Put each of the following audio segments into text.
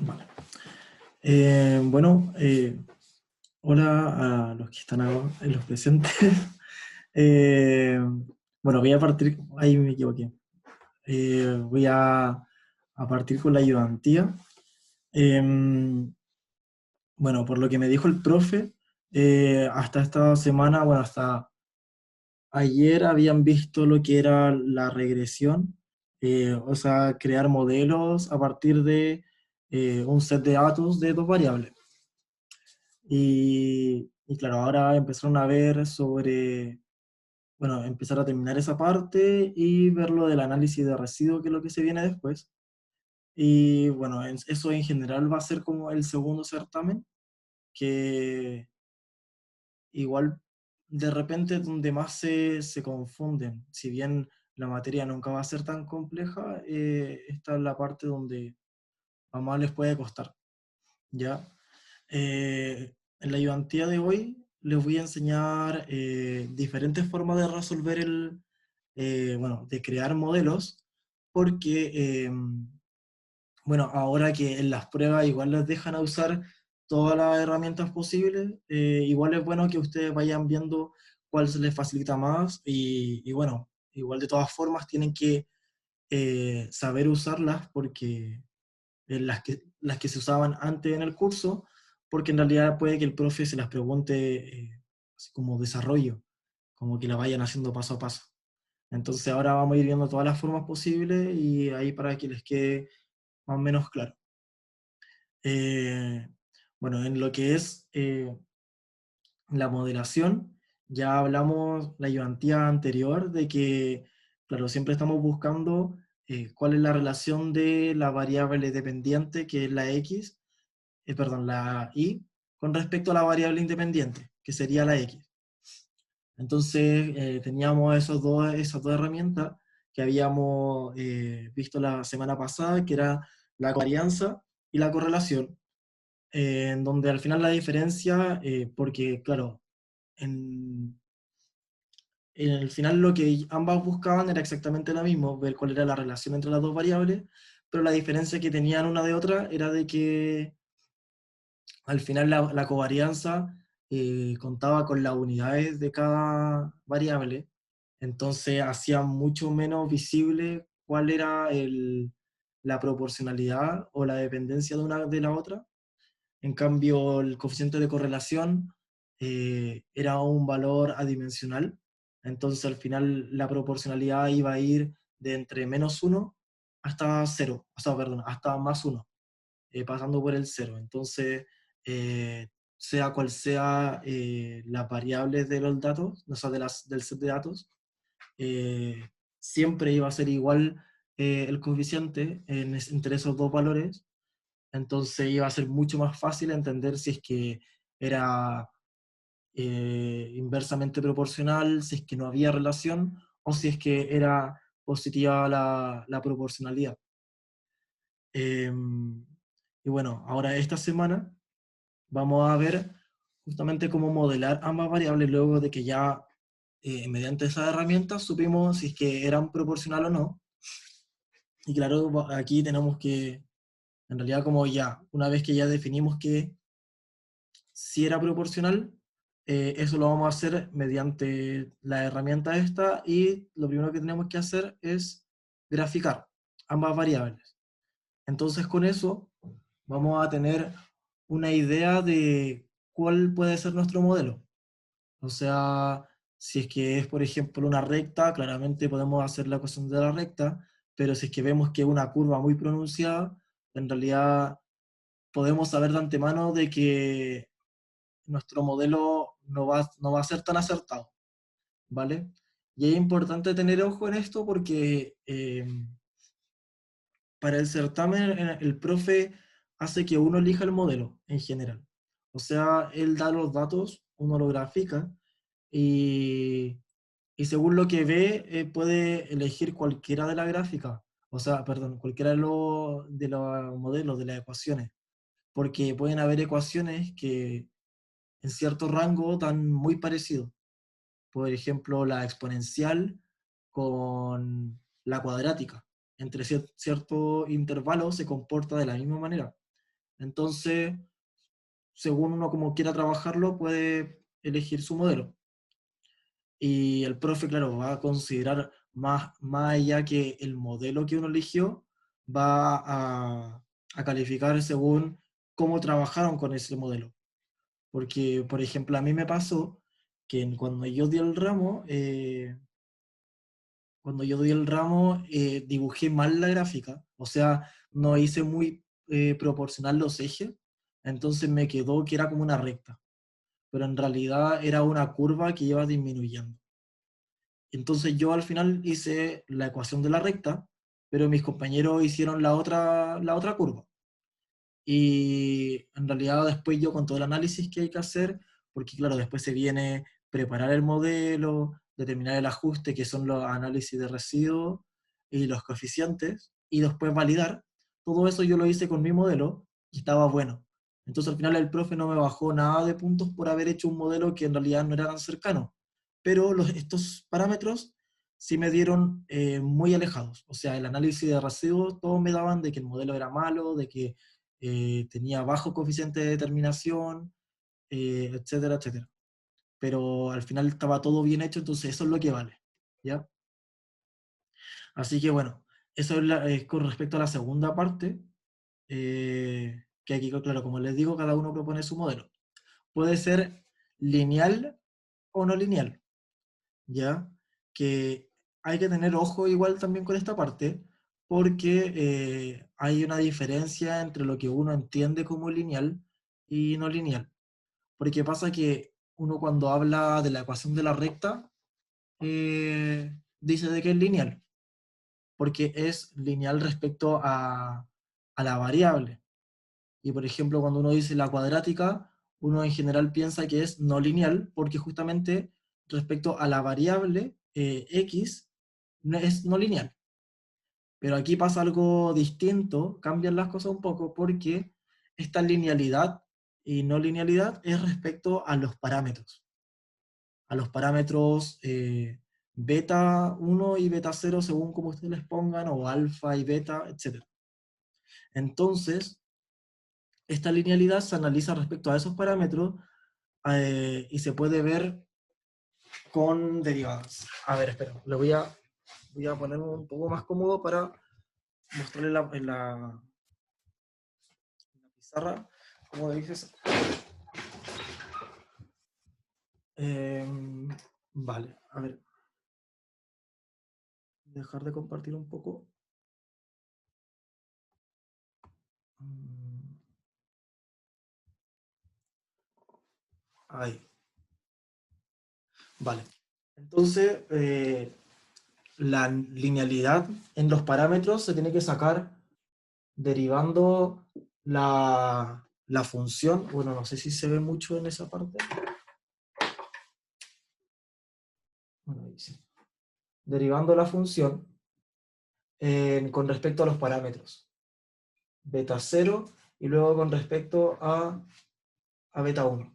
Vale. Bueno, hola a los que están ahora, los presentes. Eh, bueno, voy a partir, ahí me equivoqué. Voy a partir con la ayudantía. Eh, bueno, por lo que me dijo el profe, hasta esta semana, bueno, hasta ayer habían visto lo que era la regresión, o sea, crear modelos a partir de un set de datos de dos variables. Y claro, ahora empezaron a ver sobre, bueno, empezar a terminar esa parte y ver lo del análisis de residuos, que es lo que se viene después. Y bueno, eso en general va a ser como el segundo certamen, que igual de repente donde más se confunden. Si bien la materia nunca va a ser tan compleja, esta es la parte donde a más les puede costar, ¿ya? En la ayudantía de hoy les voy a enseñar diferentes formas de resolver bueno, de crear modelos, porque, bueno, ahora que en las pruebas igual les dejan a usar todas las herramientas posibles, igual es bueno que ustedes vayan viendo cuál se les facilita más y bueno, igual de todas formas tienen que saber usarlas porque las que se usaban antes en el curso, porque en realidad puede que el profe se las pregunte así como desarrollo, como que la vayan haciendo paso a paso. Entonces ahora vamos a ir viendo todas las formas posibles y ahí para que les quede más o menos claro. Eh, bueno, en lo que es la modelación, ya hablamos la ayudantía anterior de que, claro, siempre estamos buscando cuál es la relación de la variable dependiente, que es la x, perdón, la y, con respecto a la variable independiente, que sería la x. Entonces, teníamos esas dos herramientas que habíamos visto la semana pasada, que era la covarianza y la correlación, en donde al final la diferencia, porque claro, en, en el final lo que ambas buscaban era exactamente lo mismo, ver cuál era la relación entre las dos variables, pero la diferencia que tenían una de otra era de que al final la covarianza contaba con las unidades de cada variable, entonces hacía mucho menos visible cuál era la proporcionalidad o la dependencia de una de la otra. En cambio, el coeficiente de correlación era un valor adimensional, entonces al final la proporcionalidad iba a ir de entre -1 hasta 0, o sea, perdón, hasta +1, pasando por el 0. Entonces, eh, sea cual sea las variables de los datos, o sea, del set de datos, eh, siempre iba a ser igual el coeficiente entre esos dos valores, entonces iba a ser mucho más fácil entender si es que era inversamente proporcional, si es que no había relación, o si es que era positiva la proporcionalidad. Eh, y bueno, ahora esta semana vamos a ver justamente cómo modelar ambas variables luego de que ya mediante esas herramientas supimos si es que eran proporcional o no. Y claro, aquí tenemos que, en realidad como ya, una vez que ya definimos que si era proporcional, eso lo vamos a hacer mediante la herramienta esta y lo primero que tenemos que hacer es graficar ambas variables. Entonces con eso vamos a tener una idea de cuál puede ser nuestro modelo. O sea, si es que es, por ejemplo, una recta, claramente podemos hacer la ecuación de la recta, pero si es que vemos que es una curva muy pronunciada, en realidad podemos saber de antemano de que nuestro modelo no va a ser tan acertado, ¿vale? Y es importante tener ojo en esto porque para el certamen el profe hace que uno elija el modelo en general. O sea, él da los datos, uno lo grafica y, y según lo que ve puede elegir cualquiera de las gráficas. O sea, perdón, cualquiera de los modelos, de las ecuaciones. Porque pueden haber ecuaciones que en cierto rango dan muy parecido. Por ejemplo, la exponencial con la cuadrática. Entre cierto intervalo se comporta de la misma manera. Entonces, según uno como quiera trabajarlo, puede elegir su modelo. Y el profe, claro, va a considerar más allá que el modelo que uno eligió, va a calificar según cómo trabajaron con ese modelo. Porque, por ejemplo, a mí me pasó que cuando yo di el ramo, dibujé mal la gráfica, o sea, no hice muy proporcional los ejes, entonces me quedó que era como una recta, pero en realidad era una curva que iba disminuyendo. Entonces yo al final hice la ecuación de la recta, pero mis compañeros hicieron la otra curva. Y en realidad después yo con todo el análisis que hay que hacer, porque claro, después se viene preparar el modelo, determinar el ajuste, que son los análisis de residuos y los coeficientes, y después validar. Todo eso yo lo hice con mi modelo y estaba bueno. Entonces al final el profe no me bajó nada de puntos por haber hecho un modelo que en realidad no era tan cercano. Pero estos parámetros sí me dieron muy alejados. O sea, el análisis de residuos, todos me daban de que el modelo era malo, de que tenía bajo coeficiente de determinación, etcétera, etcétera. Pero al final estaba todo bien hecho, entonces eso es lo que vale, ¿ya? Así que bueno, eso es con respecto a la segunda parte, que aquí, claro, como les digo, cada uno propone su modelo. Puede ser lineal o no lineal, ¿ya? Que hay que tener ojo igual también con esta parte, porque hay una diferencia entre lo que uno entiende como lineal y no lineal. Porque pasa que uno cuando habla de la ecuación de la recta, dice de que es lineal, porque es lineal respecto a la variable. Y por ejemplo, cuando uno dice la cuadrática, uno en general piensa que es no lineal, porque justamente respecto a la variable x no es no lineal. Pero aquí pasa algo distinto, cambian las cosas un poco, porque esta linealidad y no linealidad es respecto a los parámetros. A los parámetros beta 1 y beta 0 según como ustedes les pongan, o alfa y beta, etc. Entonces, esta linealidad se analiza respecto a esos parámetros y se puede ver con derivadas. A ver, espera, voy a ponerme un poco más cómodo para mostrarle en la pizarra, como dices. Vale, a ver, dejar de compartir un poco. Mm, Ahí, vale. Entonces, la linealidad en los parámetros se tiene que sacar derivando la función. Bueno, no sé si se ve mucho en esa parte. Bueno, ahí sí. Derivando la función con respecto a los parámetros. Beta 0 y luego con respecto a beta 1.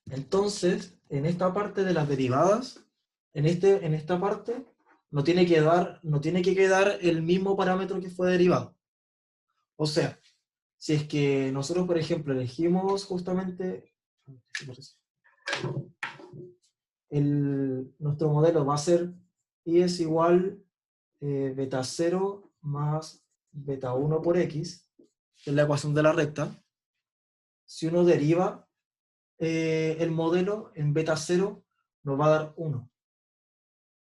Entonces, en esta parte de las derivadas, en esta parte, no tiene que quedar el mismo parámetro que fue derivado. O sea, si es que nosotros, por ejemplo, elegimos justamente, nuestro modelo va a ser y es igual beta 0 más beta 1 por x, que es la ecuación de la recta. Si uno deriva el modelo en beta 0, nos va a dar 1.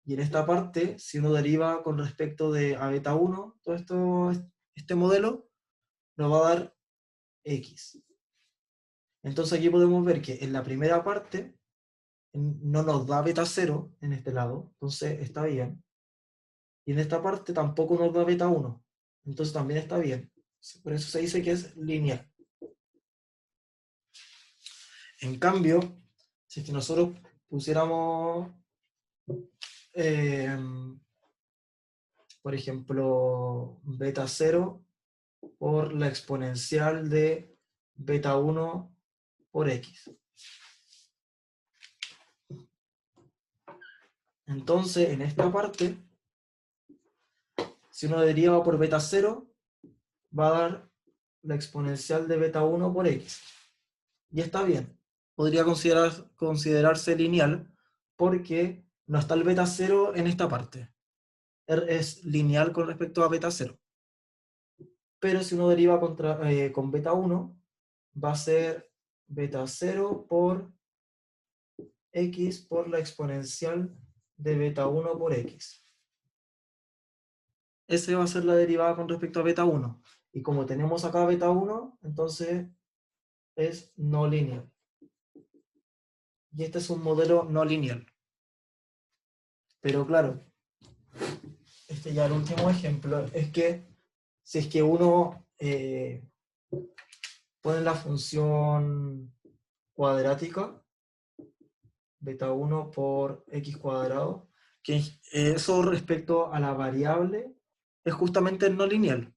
Y en esta parte, si uno deriva con respecto a beta 1, todo este modelo, nos va a dar x. Entonces aquí podemos ver que en la primera parte no nos da beta 0 en este lado, entonces está bien. Y en esta parte tampoco nos da beta 1, entonces también está bien. Por eso se dice que es lineal. En cambio, si es que nosotros pusiéramos, eh, por ejemplo, beta 0 por la exponencial de beta 1 por x. Entonces, en esta parte, si uno deriva por beta 0, va a dar la exponencial de beta 1 por x. Y está bien. Podría considerarse lineal porque no está el beta 0 en esta parte. Es lineal con respecto a beta 0. Pero si uno deriva con beta 1, va a ser beta 0 por x por la exponencial de beta 1 por x. Esa va a ser la derivada con respecto a beta 1. Y como tenemos acá beta 1, entonces es no lineal. Y este es un modelo no lineal. Pero claro, este ya el último ejemplo es que si es que uno pone la función cuadrática, beta 1 por x cuadrado, que eso respecto a la variable es justamente no lineal.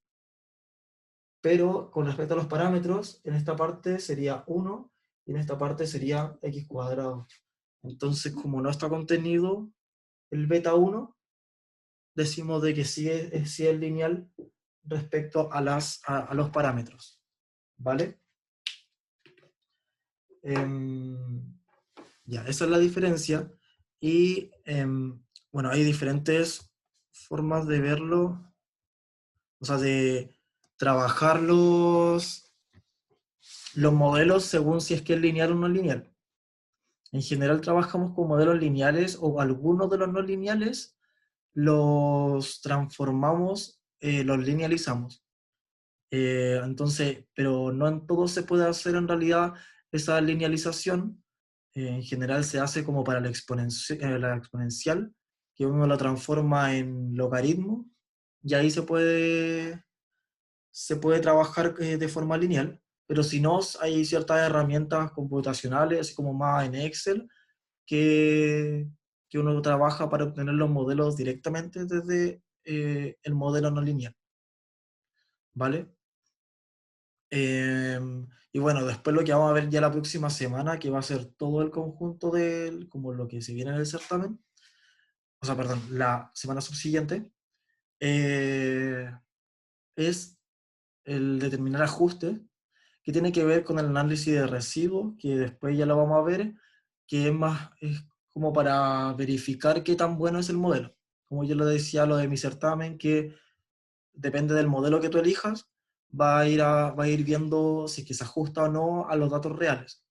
Pero con respecto a los parámetros, en esta parte sería 1 y en esta parte sería x cuadrado. Entonces, como no está contenido el beta 1, decimos de que sí es lineal respecto a los parámetros. ¿Vale? Ya, esa es la diferencia. Y bueno, hay diferentes formas de verlo, o sea, de trabajar los modelos según si es que es lineal o no lineal. En general trabajamos con modelos lineales o algunos de los no lineales los transformamos, los linealizamos. Entonces, pero no en todo se puede hacer en realidad esa linealización. En general se hace como para la exponencial, que uno la transforma en logaritmo, y ahí se puede trabajar de forma lineal, pero si no, hay ciertas herramientas computacionales, así como más en Excel, que, que uno trabaja para obtener los modelos directamente desde el modelo no lineal, ¿vale? Y bueno, después lo que vamos a ver ya la próxima semana, que va a ser todo el conjunto del, como lo que se viene en el certamen, o sea, perdón, la semana subsiguiente, eh, es el determinar ajustes, que tiene que ver con el análisis de residuos, que después ya lo vamos a ver, que es como para verificar qué tan bueno es el modelo. Como yo lo decía, lo de mi certamen, que depende del modelo que tú elijas, va a ir viendo si es que se ajusta o no a los datos reales.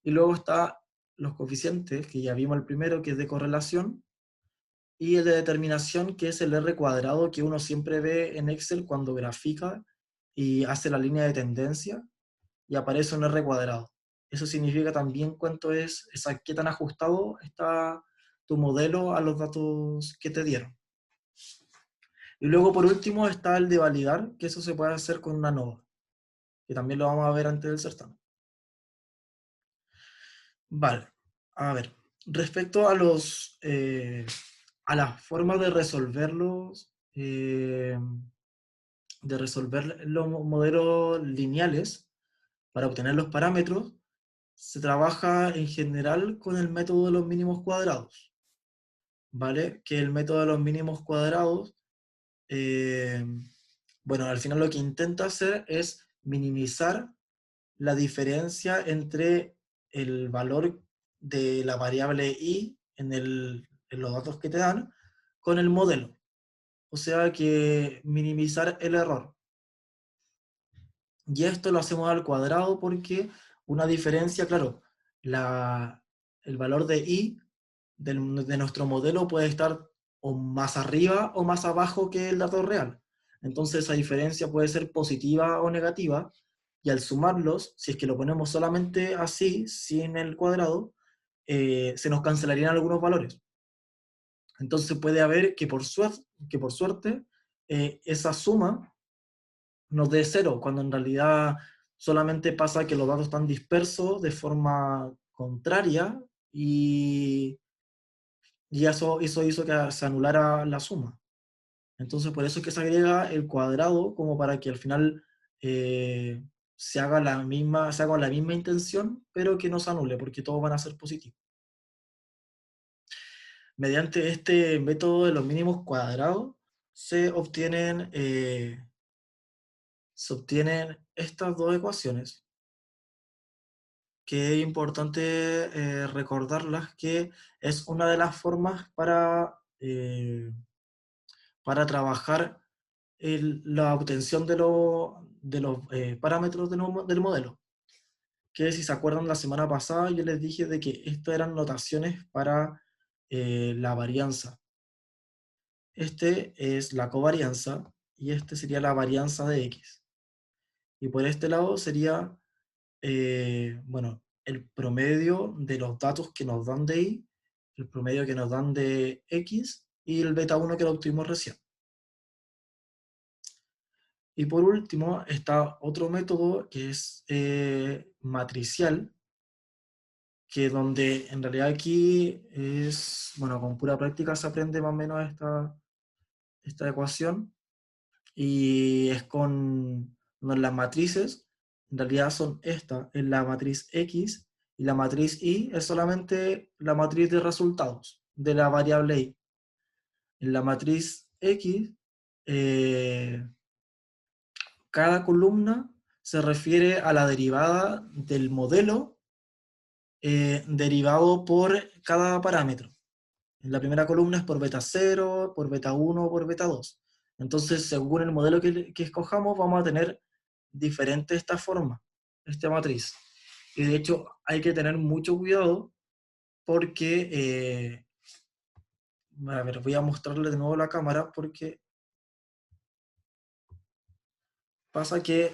Y luego está los coeficientes, que ya vimos el primero, que es de correlación, y el de determinación, que es el R cuadrado, que uno siempre ve en Excel cuando grafica y hace la línea de tendencia, y aparece un R cuadrado. Eso significa también qué tan ajustado está tu modelo a los datos que te dieron. Y luego por último está el de validar, que eso se puede hacer con una nova, que también lo vamos a ver antes del certamen. Vale, a ver, respecto a las formas de resolver los modelos lineales para obtener los parámetros, se trabaja en general con el método de los mínimos cuadrados, ¿vale? Que el método de los mínimos cuadrados, eh, bueno, al final lo que intenta hacer es minimizar la diferencia entre el valor de la variable i en los datos que te dan con el modelo. O sea que minimizar el error. Y esto lo hacemos al cuadrado porque una diferencia, claro, el valor de i de nuestro modelo puede estar o más arriba o más abajo que el dato real. Entonces esa diferencia puede ser positiva o negativa, y al sumarlos, si es que lo ponemos solamente así, sin el cuadrado, se nos cancelarían algunos valores. Entonces puede haber que por suerte esa suma nos dé cero, cuando en realidad solamente pasa que los datos están dispersos de forma contraria, y eso hizo que se anulara la suma. Entonces, por eso es que se agrega el cuadrado, como para que al final eh, se haga la misma intención, pero que no se anule, porque todos van a ser positivos. Mediante este método de los mínimos cuadrados, se obtienen, se obtienen estas dos ecuaciones, que es importante recordarlas, que es una de las formas para trabajar la obtención de los parámetros del modelo. Que si se acuerdan la semana pasada yo les dije de que estas eran notaciones para la varianza. Este es la covarianza y este sería la varianza de X. Y por este lado sería, bueno, el promedio de los datos que nos dan de Y, el promedio que nos dan de X y el beta 1 que lo obtuvimos recién. Y por último está otro método que es matricial, que donde en realidad aquí es, bueno, con pura práctica se aprende más o menos esta ecuación, y es bueno, las matrices, en realidad son esta, es la matriz X, y la matriz Y es solamente la matriz de resultados de la variable Y. En la matriz X, eh, cada columna se refiere a la derivada del modelo derivado por cada parámetro. En la primera columna es por beta 0, por beta 1, por beta 2. Entonces, según el modelo que escojamos, vamos a tener diferente esta forma, esta matriz. Y de hecho, hay que tener mucho cuidado porque, a ver, voy a mostrarle de nuevo la cámara porque pasa que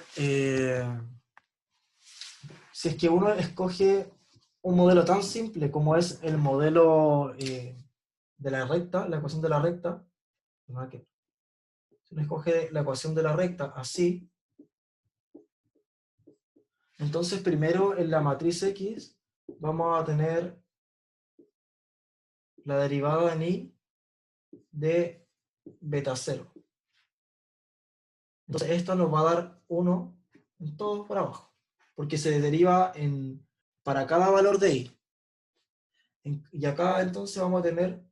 si es que uno escoge un modelo tan simple como es el modelo de la recta, la ecuación de la recta, si uno escoge la ecuación de la recta así, entonces primero en la matriz X vamos a tener la derivada en Y de beta 0. Entonces esto nos va a dar 1 en todo por abajo, porque se deriva para cada valor de Y. Y acá entonces vamos a tener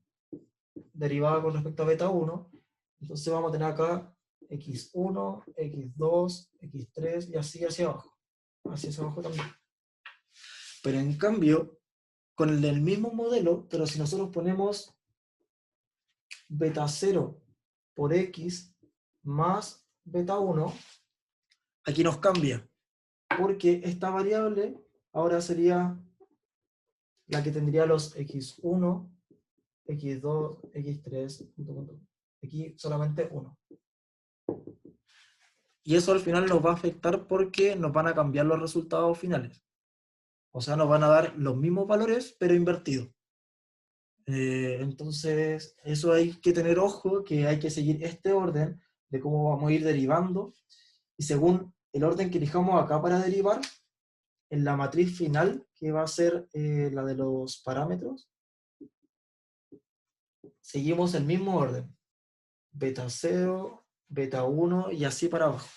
derivada con respecto a beta 1, entonces vamos a tener acá x1, x2, x3 y así hacia abajo. Así hacia abajo también. Pero en cambio, con el del mismo modelo, pero si nosotros ponemos beta 0 por x más beta 1, aquí nos cambia, porque esta variable ahora sería la que tendría los x1, x2, x3, aquí solamente 1. Y eso al final nos va a afectar porque nos van a cambiar los resultados finales. O sea, nos van a dar los mismos valores, pero invertidos. Entonces, eso hay que tener ojo, que hay que seguir este orden de cómo vamos a ir derivando. Y según el orden que elijamos acá para derivar, en la matriz final, que va a ser la de los parámetros, seguimos el mismo orden. Beta 0, beta 1 y así para abajo.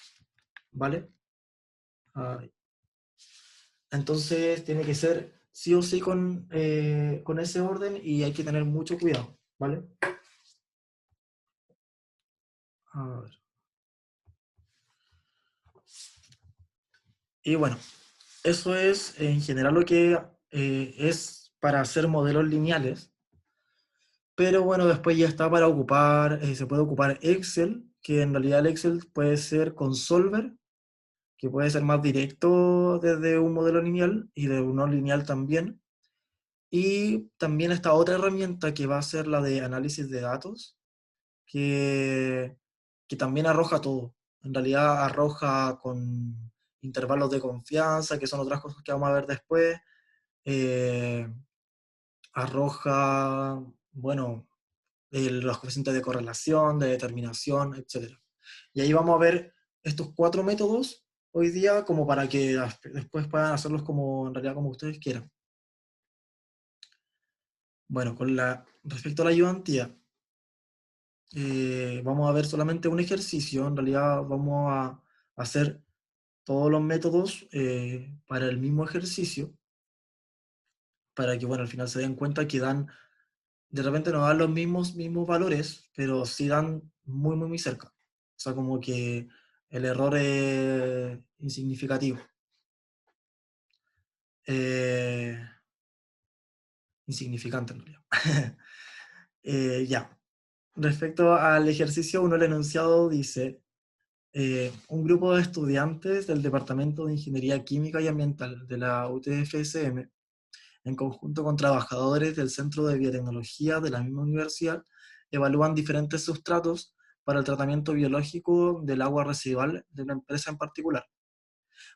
¿Vale? Entonces tiene que ser sí o sí con ese orden y hay que tener mucho cuidado, ¿vale? A ver. Y bueno, eso es en general lo que es para hacer modelos lineales, pero bueno, después ya está para ocupar, se puede ocupar Excel, que en realidad el Excel puede ser con Solver, que puede ser más directo desde un modelo lineal y de uno lineal también. Y también está otra herramienta que va a ser la de análisis de datos, que, que también arroja todo. En realidad arroja con intervalos de confianza, que son otras cosas que vamos a ver después. eh, Arroja, bueno, los coeficientes de correlación, de determinación, etc. Y ahí vamos a ver estos 4 métodos hoy día como para que después puedan hacerlos como en realidad como ustedes quieran. Bueno, respecto a la ayudantía, vamos a ver solamente un ejercicio. En realidad vamos a hacer todos los métodos para el mismo ejercicio, para que, bueno, al final se den cuenta que de repente no dan los mismos valores, pero sí dan muy, muy, muy cerca. O sea, como que el error es insignificativo. Insignificante en realidad. Ya. Respecto al ejercicio 1, el enunciado dice, un grupo de estudiantes del Departamento de Ingeniería Química y Ambiental de la UTFSM, en conjunto con trabajadores del Centro de Biotecnología de la misma universidad, evalúan diferentes sustratos para el tratamiento biológico del agua residual de una empresa en particular.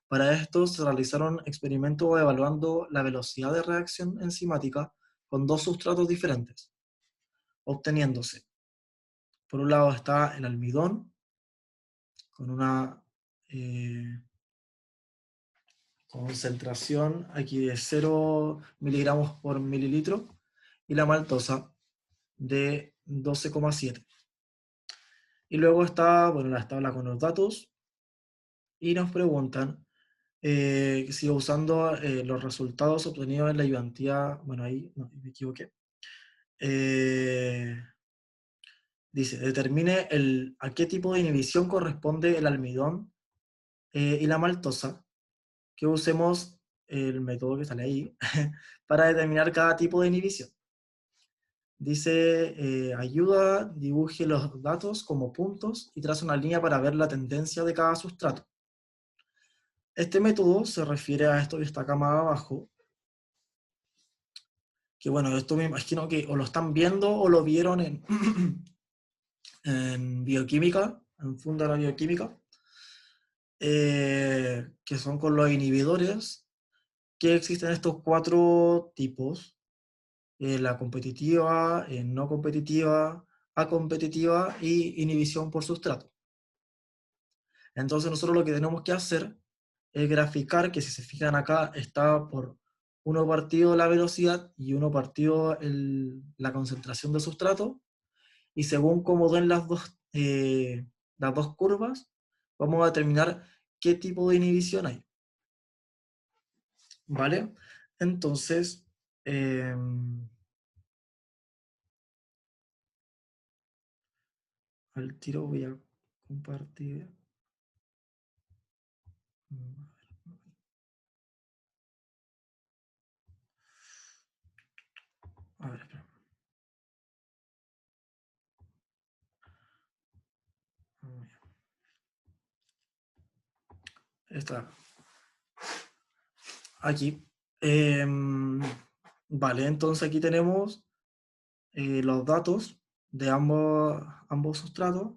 Para esto se realizaron experimentos evaluando la velocidad de reacción enzimática con dos sustratos diferentes, obteniéndose, por un lado está el almidón, con una concentración aquí de 0 miligramos por mililitro, y la maltosa de 12,7. Y luego está, bueno, la tabla con los datos, y nos preguntan si usando los resultados obtenidos en la ayudantía, bueno, ahí no, me equivoqué. Eh, Dice, determine a qué tipo de inhibición corresponde el almidón y la maltosa, que usemos el método que sale ahí para determinar cada tipo de inhibición. Dice, ayuda, dibuje los datos como puntos y traza una línea para ver la tendencia de cada sustrato. Este método se refiere a esto que está acá más abajo, que bueno, esto me imagino que o lo están viendo o lo vieron en, en bioquímica, en Funda la Bioquímica, que son con los inhibidores, que existen estos cuatro tipos: la competitiva, no competitiva, acompetitiva y inhibición por sustrato. Entonces nosotros lo que tenemos que hacer es graficar, que si se fijan acá está por uno partido la velocidad y uno partido la concentración de sustrato, y según cómo den las dos curvas, vamos a determinar qué tipo de inhibición hay. ¿Vale? Entonces, al tiro voy a compartir. A ver, espera. Está aquí. Vale, entonces aquí tenemos los datos de ambos sustratos,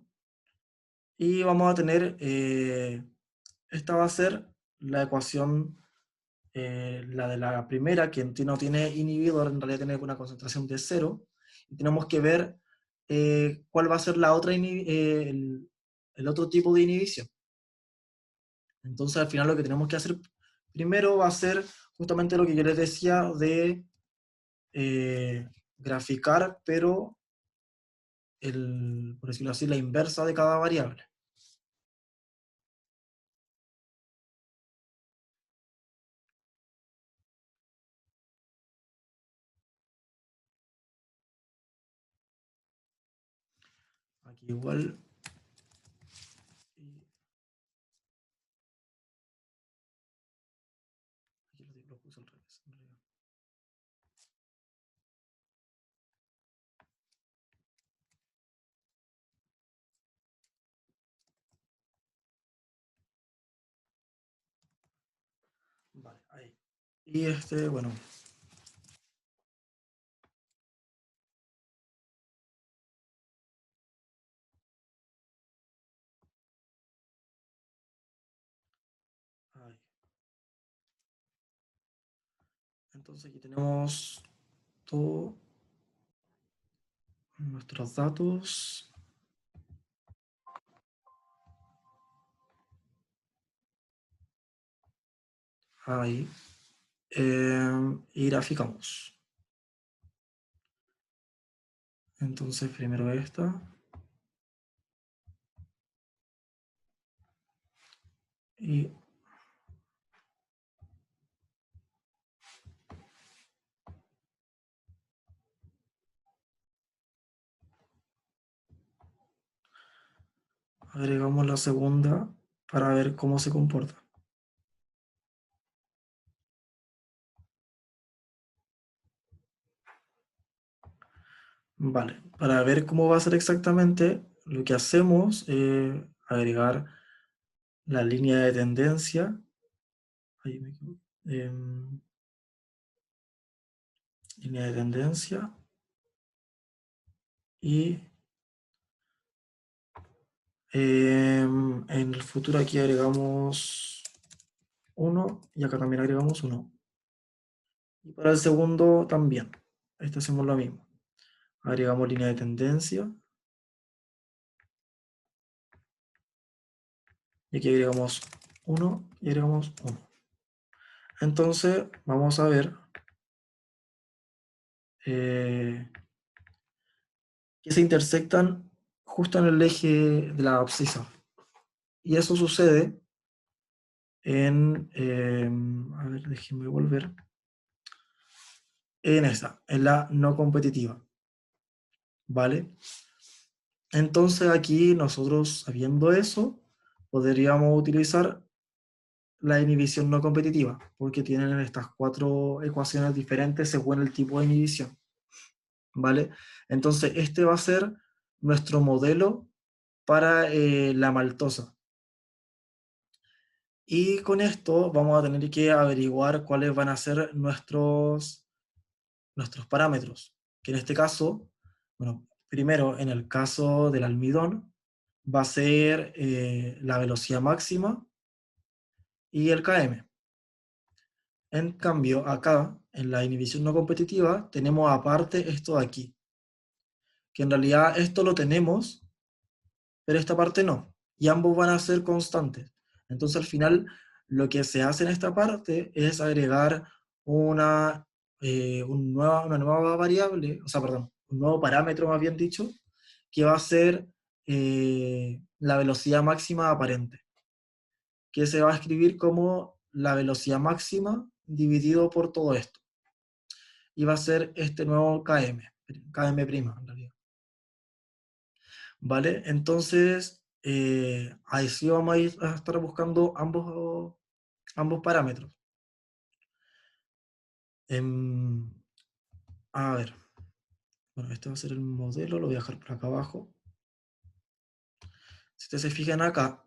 y vamos a tener, esta va a ser la ecuación, la de la primera, que no tiene inhibidor, en realidad tiene una concentración de 0, y tenemos que ver cuál va a ser la otra el otro tipo de inhibición. Entonces al final lo que tenemos que hacer primero va a ser justamente lo que yo les decía de graficar, pero por decirlo así, la inversa de cada variable. Aquí igual. Aquí lo puse al revés, en realidad. Vale, ahí. Y bueno. Ahí. Entonces aquí tenemos todos nuestros datos. Ahí. Y graficamos. Entonces primero esta. Y agregamos la segunda. para ver cómo se comporta. Vale, para ver cómo va a ser exactamente, lo que hacemos es agregar la línea de tendencia. Ahí me equivoqué. Línea de tendencia y en el futuro aquí agregamos uno y acá también agregamos uno. Y para el segundo también. Este hacemos lo mismo. Agregamos línea de tendencia y aquí agregamos uno y agregamos uno. Entonces vamos a ver eh, que se intersectan justo en el eje de la abscisa. Y eso sucede en, a ver, déjenme volver, en esta, en la no competitiva, ¿vale? Entonces aquí nosotros, sabiendo eso, podríamos utilizar la inhibición no competitiva, porque tienen estas cuatro ecuaciones diferentes según el tipo de inhibición, ¿vale? Entonces este va a ser nuestro modelo para la maltosa. Y con esto vamos a tener que averiguar cuáles van a ser nuestros parámetros, que en este caso, bueno, primero en el caso del almidón, va a ser la velocidad máxima y el km. En cambio, acá, en la inhibición no competitiva, tenemos aparte esto de aquí, que en realidad esto lo tenemos, pero esta parte no, y ambos van a ser constantes. Entonces al final lo que se hace en esta parte es agregar una nueva variable, o sea, perdón, un nuevo parámetro más bien dicho, que va a ser la velocidad máxima aparente, que se va a escribir como la velocidad máxima dividido por todo esto. Y va a ser este nuevo km' en realidad. ¿Vale? Entonces, ahí sí vamos a estar buscando ambos parámetros. Em, a ver, bueno, este va a ser el modelo, lo voy a dejar por acá abajo. Si ustedes se fijan acá,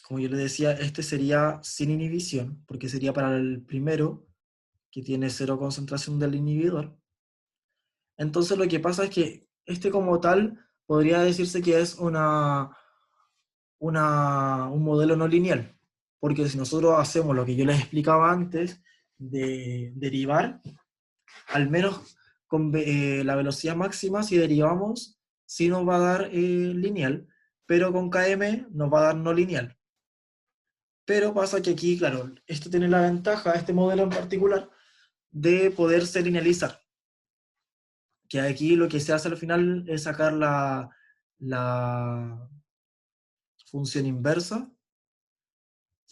como yo les decía, este sería sin inhibición, porque sería para el primero, que tiene cero concentración del inhibidor. Entonces lo que pasa es que este como tal podría decirse que es un modelo no lineal, porque si nosotros hacemos lo que yo les explicaba antes, de derivar, al menos con la velocidad máxima, si derivamos, sí nos va a dar lineal, pero con km nos va a dar no lineal. Pero pasa que aquí, claro, esto tiene la ventaja, este modelo en particular, de poderse linealizar. Que aquí lo que se hace al final es sacar la función inversa,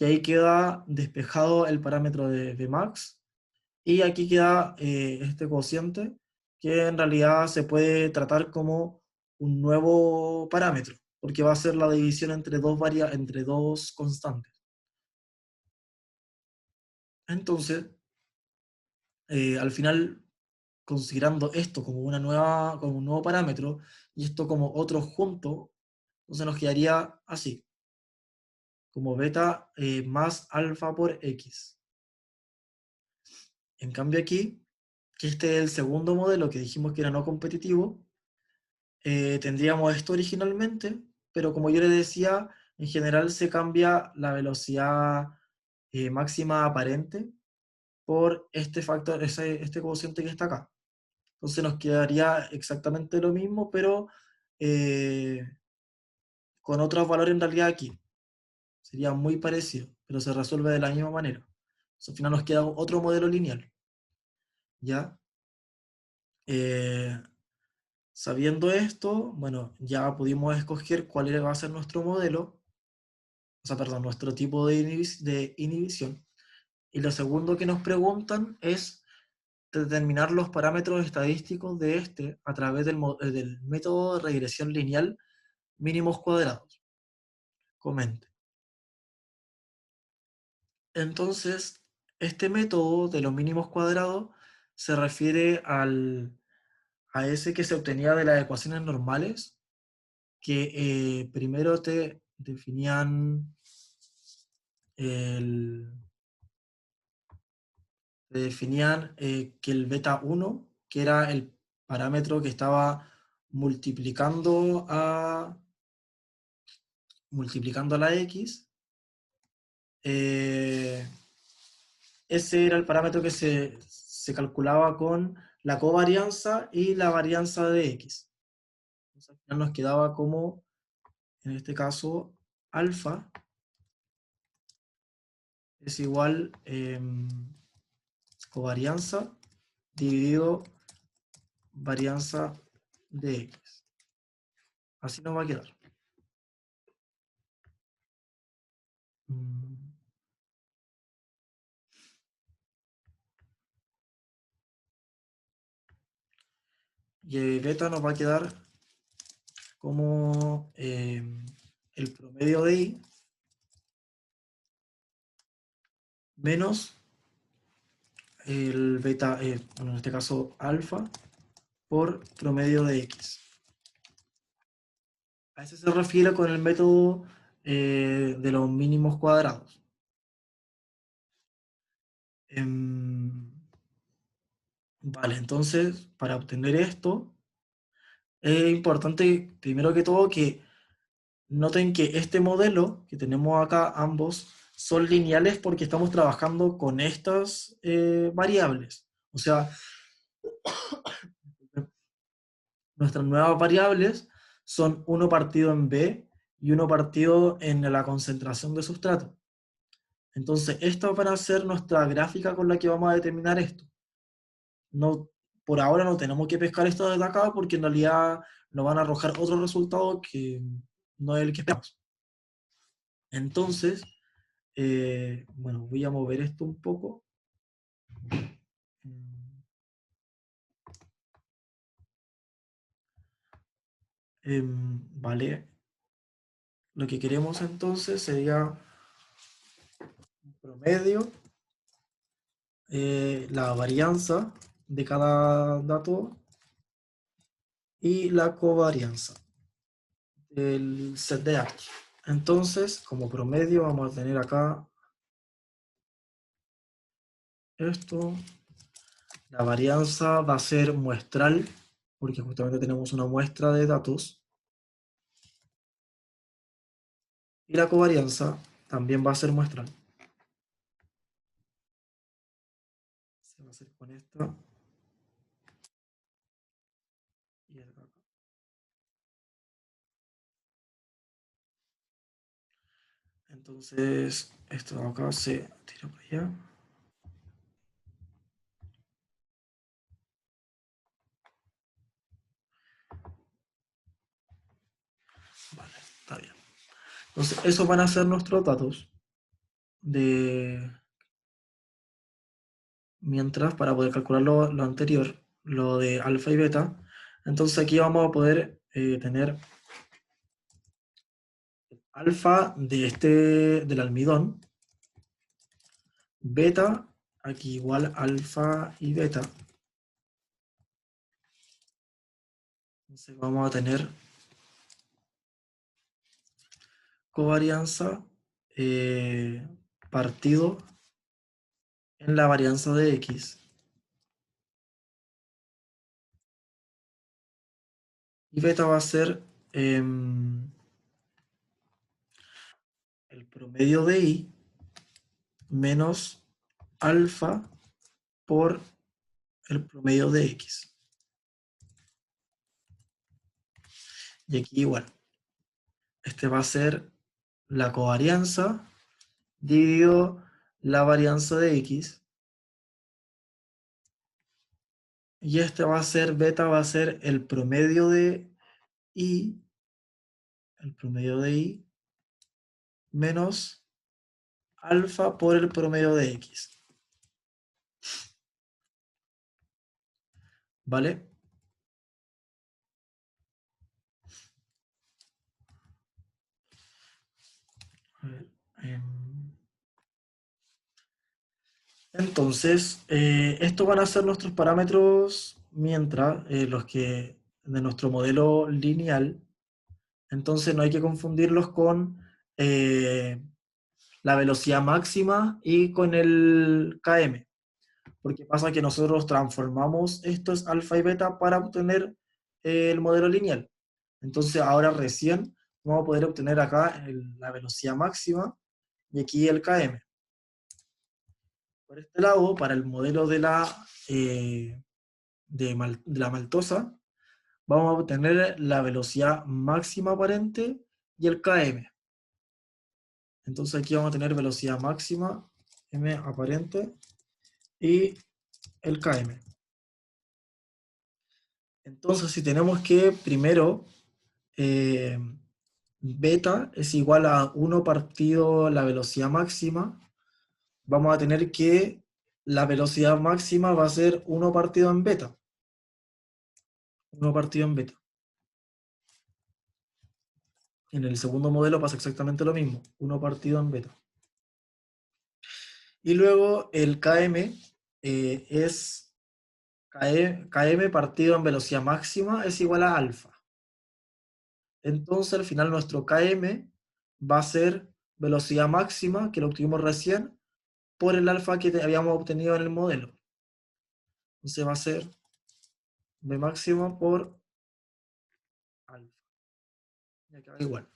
y ahí queda despejado el parámetro de max, y aquí queda este cociente, que en realidad se puede tratar como un nuevo parámetro, porque va a ser la división entre dos constantes. Entonces, al final, considerando esto como como un nuevo parámetro, y esto como otro junto, entonces nos quedaría así, como beta más alfa por x. En cambio aquí, que este es el segundo modelo que dijimos que era no competitivo, tendríamos esto originalmente, pero como yo les decía, en general se cambia la velocidad máxima aparente por este factor, este cociente que está acá. Entonces nos quedaría exactamente lo mismo, pero eh, con otros valores en realidad aquí. Sería muy parecido, pero se resuelve de la misma manera. Entonces, al final nos queda otro modelo lineal. ¿Ya? Eh, Sabiendo esto, bueno, ya pudimos escoger cuál va a ser nuestro modelo, o sea, perdón, nuestro tipo de inhibición. Y lo segundo que nos preguntan es determinar los parámetros estadísticos de este a través del método de regresión lineal mínimos cuadrados. Comente. Entonces, este método de los mínimos cuadrados se refiere a ese que se obtenía de las ecuaciones normales, que primero te definían el, que el beta 1, que era el parámetro que estaba multiplicando multiplicando a la x, eh, ese era el parámetro que se calculaba con la covarianza y la varianza de x. Entonces, al final nos quedaba como, en este caso, alfa es igual covarianza dividido varianza de x. Así nos va a quedar. Mm, Y beta nos va a quedar como el promedio de i menos el beta, bueno, en este caso alfa, por promedio de x. A eso se refiere con el método de los mínimos cuadrados. Em, vale, entonces, para obtener esto, es importante, primero que todo, que noten que este modelo que tenemos acá, ambos, son lineales porque estamos trabajando con estas variables. O sea, nuestras nuevas variables son uno partido en B y uno partido en la concentración de sustrato. Entonces, esta van a ser nuestra gráfica con la que vamos a determinar esto. No, por ahora no tenemos que pescar esto desde acá porque en realidad nos van a arrojar otro resultado que no es el que esperamos. Entonces, bueno, voy a mover esto un poco. Vale, lo que queremos entonces sería un promedio, la varianza de cada dato y la covarianza del set de datos. Entonces, como promedio vamos a tener acá esto. La varianza va a ser muestral, porque justamente tenemos una muestra de datos. Y la covarianza también va a ser muestral. Se va a hacer con esta y acá. Entonces, esto de acá se tira para allá. Vale, está bien. Entonces, esos van a ser nuestros datos de mientras para poder calcular lo anterior, lo de alfa y beta. Entonces aquí vamos a poder tener alfa de del almidón, beta, aquí igual alfa y beta. Entonces vamos a tener covarianza partido en la varianza de x. Y beta va a ser el promedio de i menos alfa por el promedio de x. Y aquí igual. Este va a ser la covarianza dividido la varianza de x. Y este va a ser, beta va a ser el promedio de i, el promedio de i menos alfa por el promedio de x. ¿Vale? A ver, Entonces, estos van a ser nuestros parámetros mientras los que de nuestro modelo lineal. Entonces no hay que confundirlos con la velocidad máxima y con el km, porque pasa que nosotros transformamos estos alfa y beta para obtener el modelo lineal. Entonces ahora recién vamos a poder obtener acá la velocidad máxima y aquí el km. Por este lado, para el modelo de de la maltosa, vamos a obtener la velocidad máxima aparente y el km. Entonces aquí vamos a tener velocidad máxima, m aparente, y el km. Entonces si tenemos que primero eh, beta es igual a 1 partido la velocidad máxima, vamos a tener que la velocidad máxima va a ser 1 partido en beta. 1 partido en beta. En el segundo modelo pasa exactamente lo mismo, 1 partido en beta. Y luego el km es km partido en velocidad máxima es igual a alfa. Entonces al final nuestro km va a ser velocidad máxima, que lo obtuvimos recién, por el alfa que habíamos obtenido en el modelo. Entonces va a ser v máxima por alfa. Y acá igual.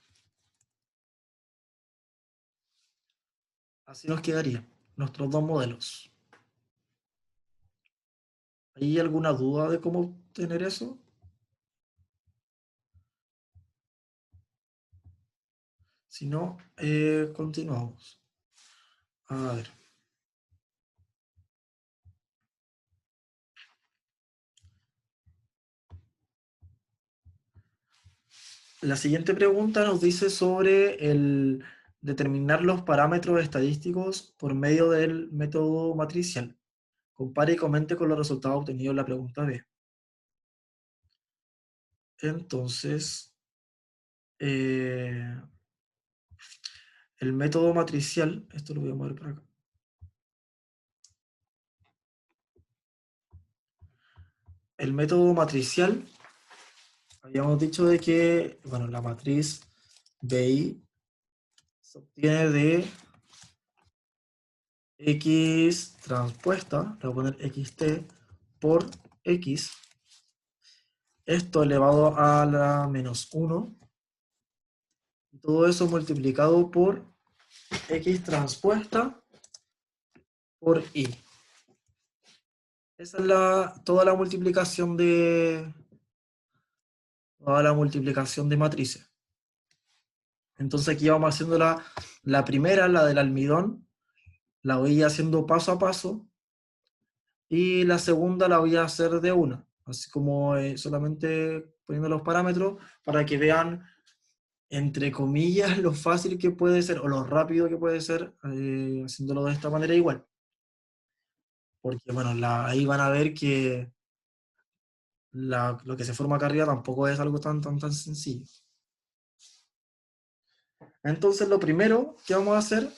Así nos quedarían nuestros dos modelos. ¿Hay alguna duda de cómo obtener eso? Si no, continuamos. A ver. La siguiente pregunta nos dice sobre el determinar los parámetros estadísticos por medio del método matricial. Compare y comente con los resultados obtenidos en la pregunta B. Entonces, el método matricial, esto lo voy a mover para acá. El método matricial, habíamos dicho de que, bueno, la matriz BI se obtiene de X transpuesta, le voy a poner XT por X, esto elevado a la menos 1, y todo eso multiplicado por X transpuesta por Y. Esa es toda la multiplicación de matrices. Entonces aquí vamos haciendo la primera, la del almidón, la voy haciendo paso a paso, y la segunda la voy a hacer de una, así como solamente poniendo los parámetros para que vean, entre comillas, lo fácil que puede ser o lo rápido que puede ser haciéndolo de esta manera igual. Porque bueno, ahí van a ver que lo que se forma acá arriba tampoco es algo tan sencillo. Entonces lo primero que vamos a hacer